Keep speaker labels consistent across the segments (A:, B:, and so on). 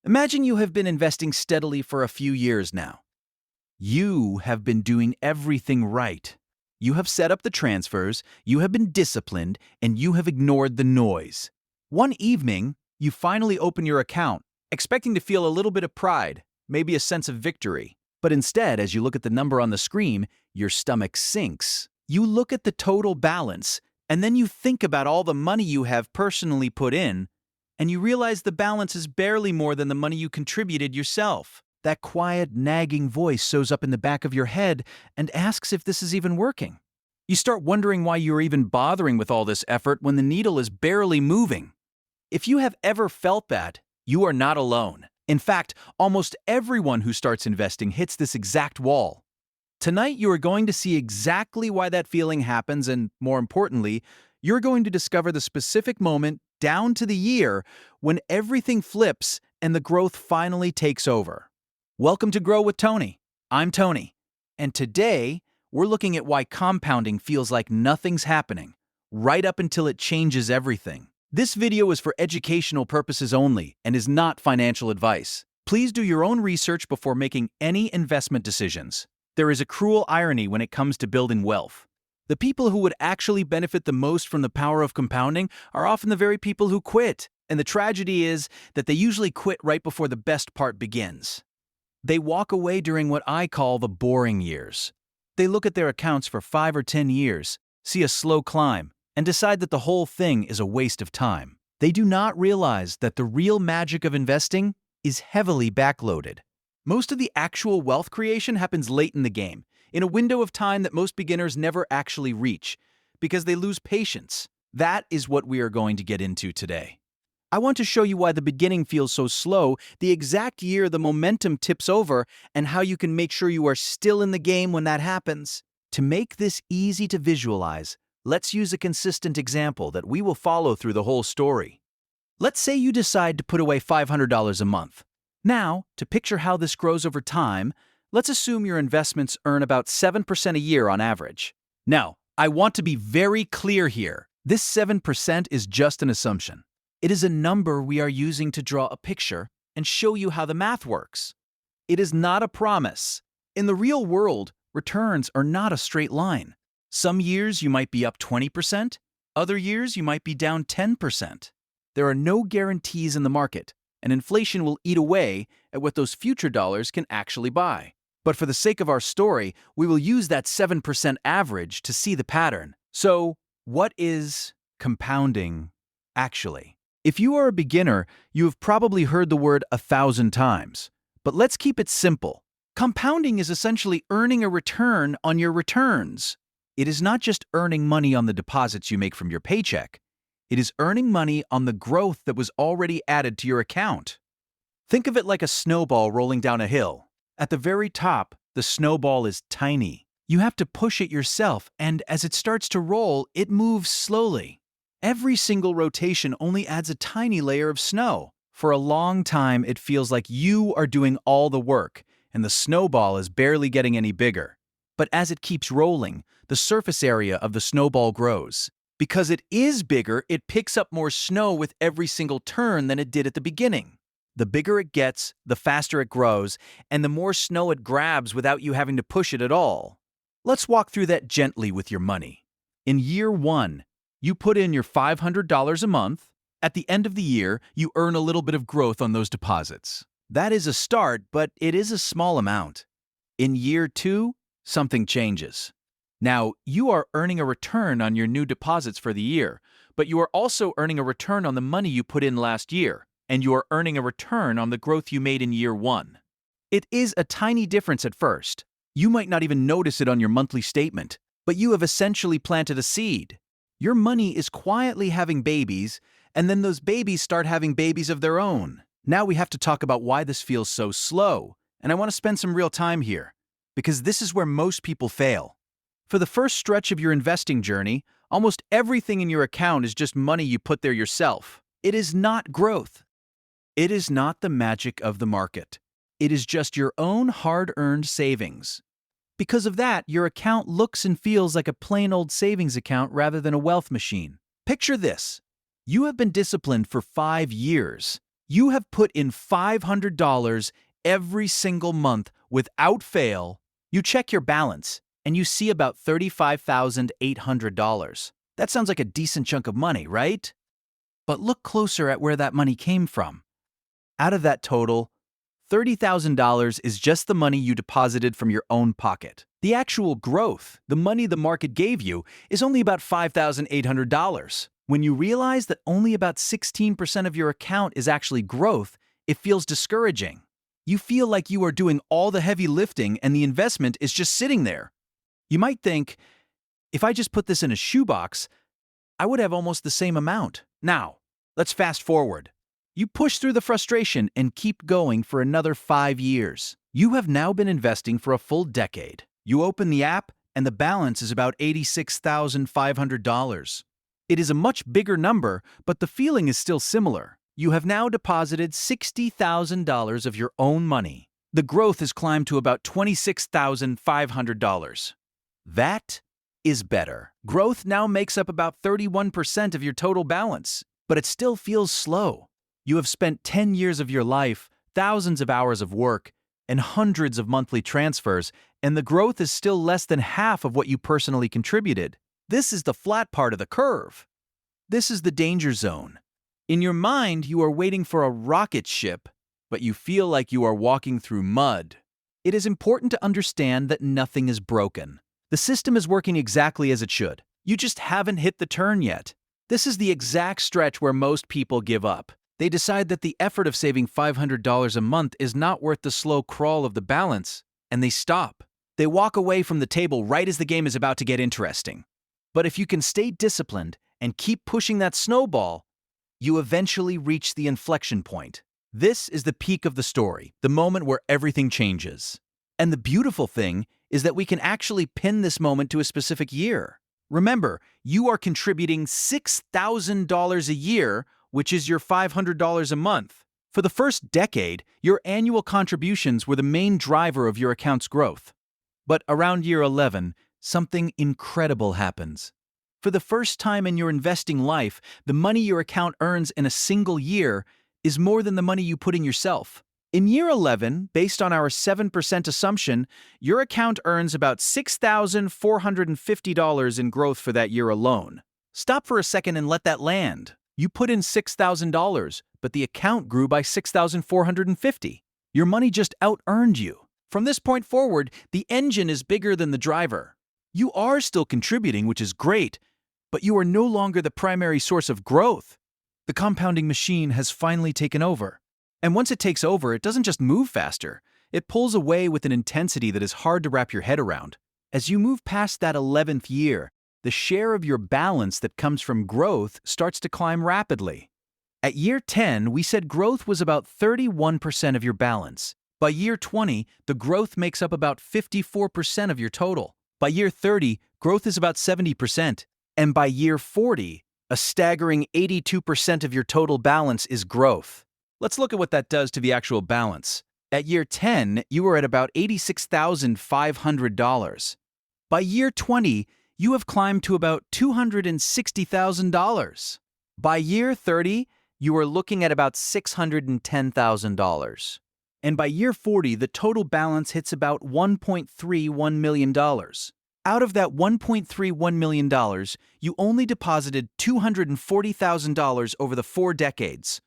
A: Imagine you have been investing steadily for a few years now. You have been doing everything right. You have set up the transfers, you have been disciplined, and you have ignored the noise. One evening, you finally open your account, expecting to feel a little bit of pride, maybe a sense of victory. But instead, as you look at the number on the screen, your stomach sinks. You look at the total balance, and then you think about all the money you have personally put in, and you realize the balance is barely more than the money you contributed yourself. That quiet, nagging voice shows up in the back of your head and asks if this is even working. You start wondering why you're even bothering with all this effort when the needle is barely moving. If you have ever felt that, you are not alone. In fact, almost everyone who starts investing hits this exact wall. Tonight, you are going to see exactly why that feeling happens, and more importantly, you're going to discover the specific moment down to the year when everything flips and the growth finally takes over. Welcome to Grow with Tony. I'm Tony, and today we're looking at why compounding feels like nothing's happening, right up until it changes everything. This video is for educational purposes only and is not financial advice. Please do your own research before making any investment decisions. There is a cruel irony when it comes to building wealth. The people who would actually benefit the most from the power of compounding are often the very people who quit, and the tragedy is that they usually quit right before the best part begins. They walk away during what I call the boring years. They look at their accounts for 5 or 10 years, see a slow climb, and decide that the whole thing is a waste of time. They do not realize that the real magic of investing is heavily backloaded. Most of the actual wealth creation happens late in the game, in a window of time that most beginners never actually reach, because they lose patience. That is what we are going to get into today. I want to show you why the beginning feels so slow, the exact year the momentum tips over, and how you can make sure you are still in the game when that happens. To make this easy to visualize, let's use a consistent example that we will follow through the whole story. Let's say you decide to put away $500 a month. Now, to picture how this grows over time, let's assume your investments earn about 7% a year on average. Now, I want to be very clear here. This 7% is just an assumption. It is a number we are using to draw a picture and show you how the math works. It is not a promise. In the real world, returns are not a straight line. Some years you might be up 20%, other years you might be down 10%. There are no guarantees in the market, and inflation will eat away at what those future dollars can actually buy. But for the sake of our story, we will use that 7% average to see the pattern. So, what is compounding actually? If you are a beginner, you have probably heard the word 1,000 times. But let's keep it simple. Compounding is essentially earning a return on your returns. It is not just earning money on the deposits you make from your paycheck. It is earning money on the growth that was already added to your account. Think of it like a snowball rolling down a hill. At the very top, the snowball is tiny. You have to push it yourself, and as it starts to roll, it moves slowly. Every single rotation only adds a tiny layer of snow. For a long time, it feels like you are doing all the work, and the snowball is barely getting any bigger. But as it keeps rolling, the surface area of the snowball grows. Because it is bigger, it picks up more snow with every single turn than it did at the beginning. The bigger it gets, the faster it grows, and the more snow it grabs without you having to push it at all. Let's walk through that gently with your money. In year 1, you put in your $500 a month. At the end of the year, you earn a little bit of growth on those deposits. That is a start, but it is a small amount. In year 2, something changes. Now, you are earning a return on your new deposits for the year, but you are also earning a return on the money you put in last year, and you are earning a return on the growth you made in year 1. It is a tiny difference at first. You might not even notice it on your monthly statement, but you have essentially planted a seed. Your money is quietly having babies, and then those babies start having babies of their own. Now we have to talk about why this feels so slow, and I want to spend some real time here, because this is where most people fail. For the first stretch of your investing journey, almost everything in your account is just money you put there yourself. It is not growth. It is not the magic of the market. It is just your own hard-earned savings. Because of that, your account looks and feels like a plain old savings account rather than a wealth machine. Picture this. You have been disciplined for 5 years. You have put in $500 every single month without fail. You check your balance, and you see about $35,800. That sounds like a decent chunk of money, right? But look closer at where that money came from. Out of that total, $30,000 is just the money you deposited from your own pocket. The actual growth, the money the market gave you, is only about $5,800. When you realize that only about 16% of your account is actually growth, it feels discouraging. You feel like you are doing all the heavy lifting and the investment is just sitting there. You might think, if I just put this in a shoebox, I would have almost the same amount. Now, let's fast forward. You push through the frustration and keep going for another 5 years. You have now been investing for a full decade. You open the app, and the balance is about $86,500. It is a much bigger number, but the feeling is still similar. You have now deposited $60,000 of your own money. The growth has climbed to about $26,500. That is better. Growth now makes up about 31% of your total balance, but it still feels slow. You have spent 10 years of your life, thousands of hours of work, and hundreds of monthly transfers, and the growth is still less than half of what you personally contributed. This is the flat part of the curve. This is the danger zone. In your mind, you are waiting for a rocket ship, but you feel like you are walking through mud. It is important to understand that nothing is broken. The system is working exactly as it should. You just haven't hit the turn yet. This is the exact stretch where most people give up. They decide that the effort of saving $500 a month is not worth the slow crawl of the balance, and they stop. They walk away from the table right as the game is about to get interesting. But if you can stay disciplined and keep pushing that snowball, you eventually reach the inflection point. This is the peak of the story, the moment where everything changes. And the beautiful thing is that we can actually pin this moment to a specific year. Remember, you are contributing $6,000 a year, which is your $500 a month. For the first decade, your annual contributions were the main driver of your account's growth. But around year 11, something incredible happens. For the first time in your investing life, the money your account earns in a single year is more than the money you put in yourself. In year 11, based on our 7% assumption, your account earns about $6,450 in growth for that year alone. Stop for a second and let that land. You put in $6,000, but the account grew by $6,450. Your money just out-earned you. From this point forward, the engine is bigger than the driver. You are still contributing, which is great, but you are no longer the primary source of growth. The compounding machine has finally taken over. And once it takes over, it doesn't just move faster. It pulls away with an intensity that is hard to wrap your head around. As you move past that 11th year, the share of your balance that comes from growth starts to climb rapidly. At year 10, we said growth was about 31% of your balance. By year 20, the growth makes up about 54% of your total. By year 30, growth is about 70%. And by year 40, a staggering 82% of your total balance is growth. Let's look at what that does to the actual balance. At year 10, you were at about $86,500. By year 20, you have climbed to about $260,000. By year 30, you are looking at about $610,000. And by year 40, the total balance hits about $1.31 million. Out of that $1.31 million, you only deposited $240,000 over the 4 decades.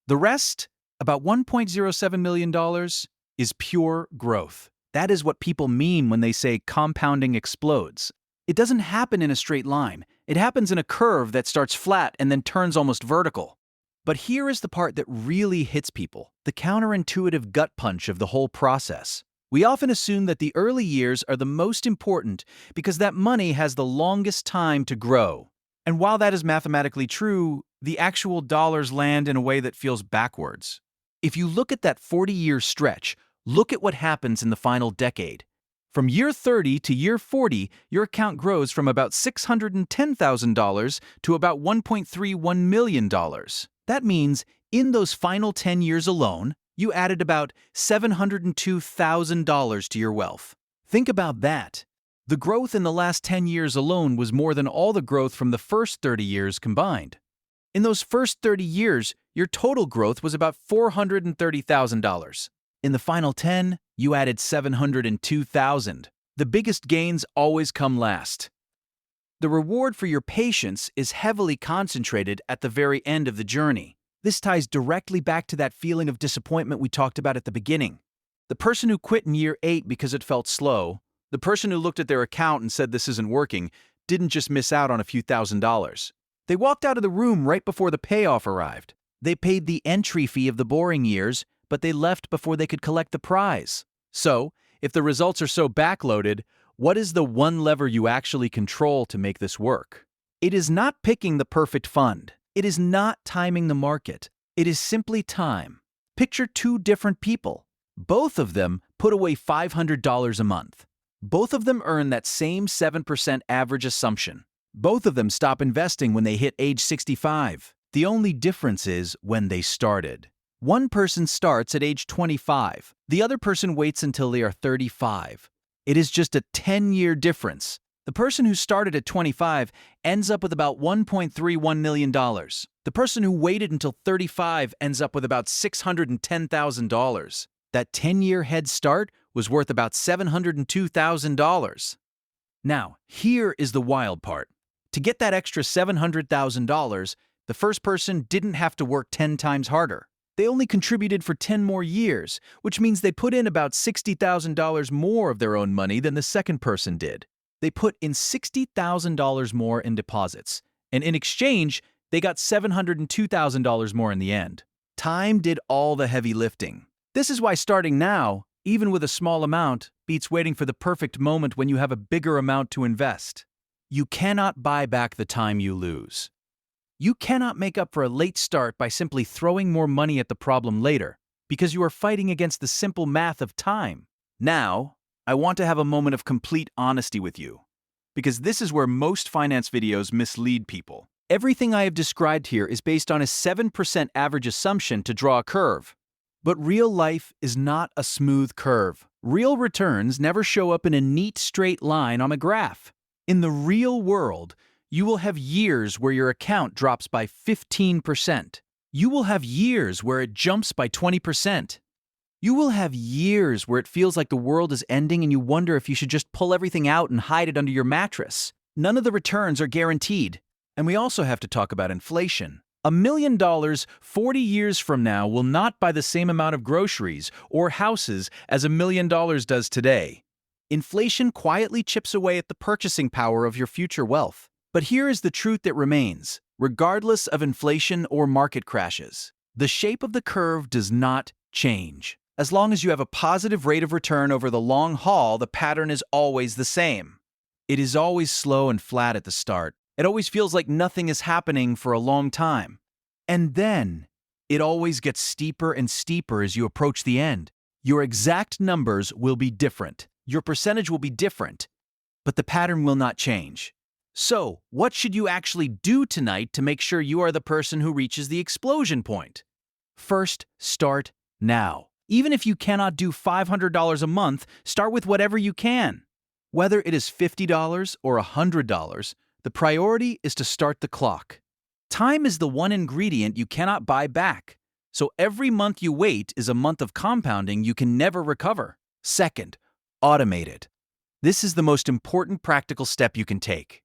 A: The rest, about $1.07 million, is pure growth. That is what people mean when they say compounding explodes. It doesn't happen in a straight line. It happens in a curve that starts flat and then turns almost vertical. But here is the part that really hits people, the counterintuitive gut punch of the whole process. We often assume that the early years are the most important because that money has the longest time to grow. And while that is mathematically true, the actual dollars land in a way that feels backwards. If you look at that 40-year stretch, look at what happens in the final decade. From year 30 to year 40, your account grows from about $610,000 to about $1.31 million. That means in those final 10 years alone, you added about $702,000 to your wealth. Think about that. The growth in the last 10 years alone was more than all the growth from the first 30 years combined. In those first 30 years, your total growth was about $430,000. In the final 10, you added $702,000. The biggest gains always come last. The reward for your patience is heavily concentrated at the very end of the journey. This ties directly back to that feeling of disappointment we talked about at the beginning. The person who quit in year 8 because it felt slow, the person who looked at their account and said this isn't working, didn't just miss out on a few $1,000s. They walked out of the room right before the payoff arrived. They paid the entry fee of the boring years, but they left before they could collect the prize. So, if the results are so backloaded, what is the one lever you actually control to make this work? It is not picking the perfect fund. It is not timing the market. It is simply time. Picture two different people. Both of them put away $500 a month. Both of them earn that same 7% average assumption. Both of them stop investing when they hit age 65. The only difference is when they started. One person starts at age 25. The other person waits until they are 35. It is just a 10-year difference. The person who started at 25 ends up with about $1.31 million. The person who waited until 35 ends up with about $610,000. That 10-year head start was worth about $702,000. Now, here is the wild part. To get that extra $700,000, the first person didn't have to work 10 times harder. They only contributed for 10 more years, which means they put in about $60,000 more of their own money than the second person did. They put in $60,000 more in deposits, and in exchange, they got $702,000 more in the end. Time did all the heavy lifting. This is why starting now, even with a small amount, beats waiting for the perfect moment when you have a bigger amount to invest. You cannot buy back the time you lose. You cannot make up for a late start by simply throwing more money at the problem later, because you are fighting against the simple math of time. Now, I want to have a moment of complete honesty with you, because this is where most finance videos mislead people. Everything I have described here is based on a 7% average assumption to draw a curve. But real life is not a smooth curve. Real returns never show up in a neat straight line on a graph. In the real world, you will have years where your account drops by 15%. You will have years where it jumps by 20%. You will have years where it feels like the world is ending and you wonder if you should just pull everything out and hide it under your mattress. None of the returns are guaranteed. And we also have to talk about inflation. $1 million 40 years from now will not buy the same amount of groceries or houses as $1 million does today. Inflation quietly chips away at the purchasing power of your future wealth. But here is the truth that remains, regardless of inflation or market crashes. The shape of the curve does not change. As long as you have a positive rate of return over the long haul, the pattern is always the same. It is always slow and flat at the start. It always feels like nothing is happening for a long time. And then, it always gets steeper and steeper as you approach the end. Your exact numbers will be different. Your percentage will be different. But the pattern will not change. So, what should you actually do tonight to make sure you are the person who reaches the explosion point? First, start now. Even if you cannot do $500 a month, start with whatever you can. Whether it is $50 or $100, the priority is to start the clock. Time is the one ingredient you cannot buy back. So every month you wait is a month of compounding you can never recover. Second, automate it. This is the most important practical step you can take.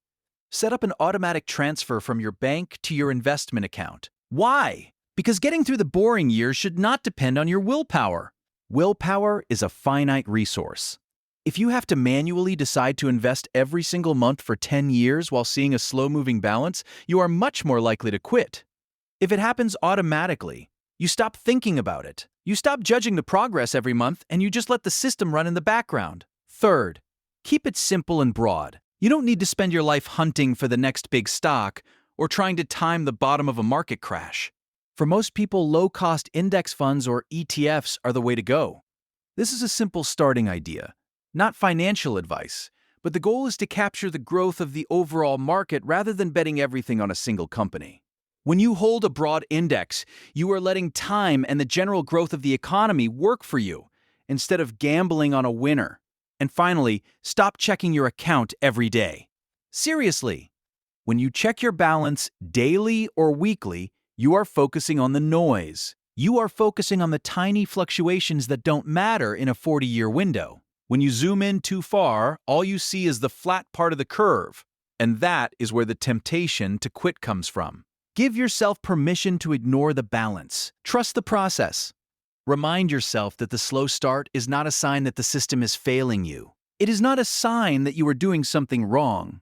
A: Set up an automatic transfer from your bank to your investment account. Why? Because getting through the boring years should not depend on your willpower. Willpower is a finite resource. If you have to manually decide to invest every single month for 10 years while seeing a slow-moving balance, you are much more likely to quit. If it happens automatically, you stop thinking about it. You stop judging the progress every month and you just let the system run in the background. Third, keep it simple and broad. You don't need to spend your life hunting for the next big stock or trying to time the bottom of a market crash. For most people, low-cost index funds or ETFs are the way to go. This is a simple starting idea. Not financial advice, but the goal is to capture the growth of the overall market rather than betting everything on a single company. When you hold a broad index, you are letting time and the general growth of the economy work for you, instead of gambling on a winner. And finally, stop checking your account every day. Seriously, When you check your balance daily or weekly, you are focusing on the noise. You are focusing on the tiny fluctuations that don't matter in a 40-year window. When you zoom in too far, all you see is the flat part of the curve. And that is where the temptation to quit comes from. Give yourself permission to ignore the balance. Trust the process. Remind yourself that the slow start is not a sign that the system is failing you. It is not a sign that you are doing something wrong.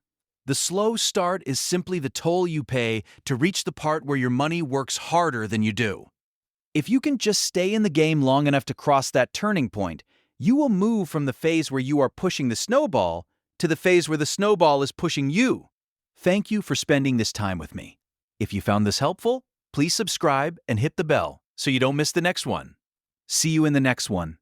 A: The slow start is simply the toll you pay to reach the part where your money works harder than you do. If you can just stay in the game long enough to cross that turning point, you will move from the phase where you are pushing the snowball to the phase where the snowball is pushing you. Thank you for spending this time with me. If you found this helpful, please subscribe and hit the bell so you don't miss the next one. See you in the next one.